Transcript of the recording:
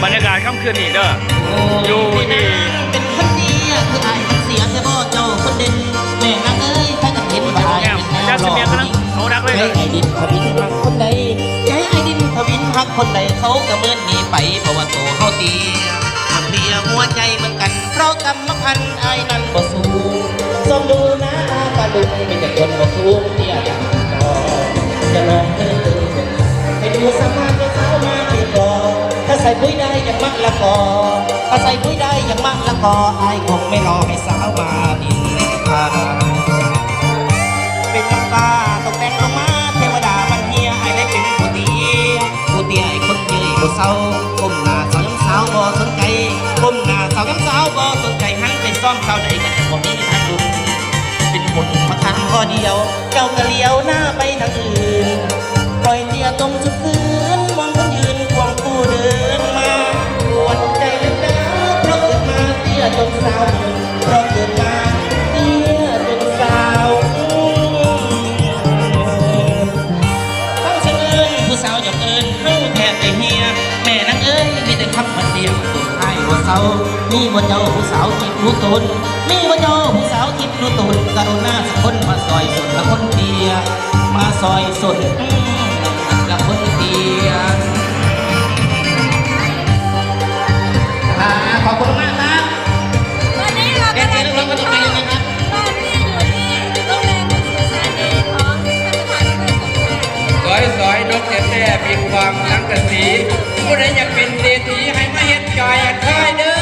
บรรยากาศค่ำคืนนี้เด้ออยู่ที่เป็นคนดีคือไอ้มันเสียแต่บ่เจ้าคนเด่นแม่นางเอ้ยถ้ากันเห็นว่าไอ้เป็นแนวหล่อเขาดักเลย ใจไอ้ดินทวินหักคนใดใจไอ้ดินทวินหักคนใดเขาก็เหมือนหนีไปเพราะว่าโตเขาเตี้ยมันเตี้ยหัวใจเหมือนกันเพราะกรรมพันธ์ไอ้นั่นบ่สูงส่องดูนะปลาดุกเป็นแต่คนบ่สูงเตี้ยอย่างต่อจะลองให้ดูสามารถจะสาวมาติดต่อถ้าใส่ปุ๋ยได้อย่างมักละกอถ้าใส่ปุ๋ยได้อย่างมักละกอไอ้คงไม่รอให้สาวมาดินทาเป็นน้ำตาตกแต่งลงมาเทวดาบันเฮียไอ้ได้เป็นผู้เตี้ยไอ้คนเยื่อผู้เศร้าก้มหน้าสาวย้ำสาวบ่สนใจก้มหน้าสาวย้ำสาวบ่สนใจหันไปซ่อมสาวใดกันบ่มีทางลุกเป็นคนมาทางข้อเดียวเจ้าก็เลี้ยวหน้าไปทางอื่นปล่อยเตี้ยตรงจุดพื้นมองคนยืนควงผู้เดินมาปวดใจเล็กนะเพราะเกิดมาเตี้ยจนสาวเพราะเกิดมาเตี้ยจนสาวตั้งเชิญผู้สาวหยอกเอิญเข้าแทบไปเฮียแม่นางเอ้ยมีแต่คำมันเดียวตุ่นให้หัวเสามีบ่เจ้าผู้สาวคิดรู้ตนมีบ่เจ้าผู้สาวคิดรู้ตนกรุณาสักคนมาซอยสนละคนเดียมาซอยสนละคนเดียขอบคุณมากครับวันนี้เรากำลังอยู่ที่อยู่ที่โรงแรมสุสานเดชของท่านประธานสอยนกแท้ๆมีความลังกะสีผู้ใดอยากเป็นเศรษฐีให้มาเฮ็ดจอยค่ายเด้อ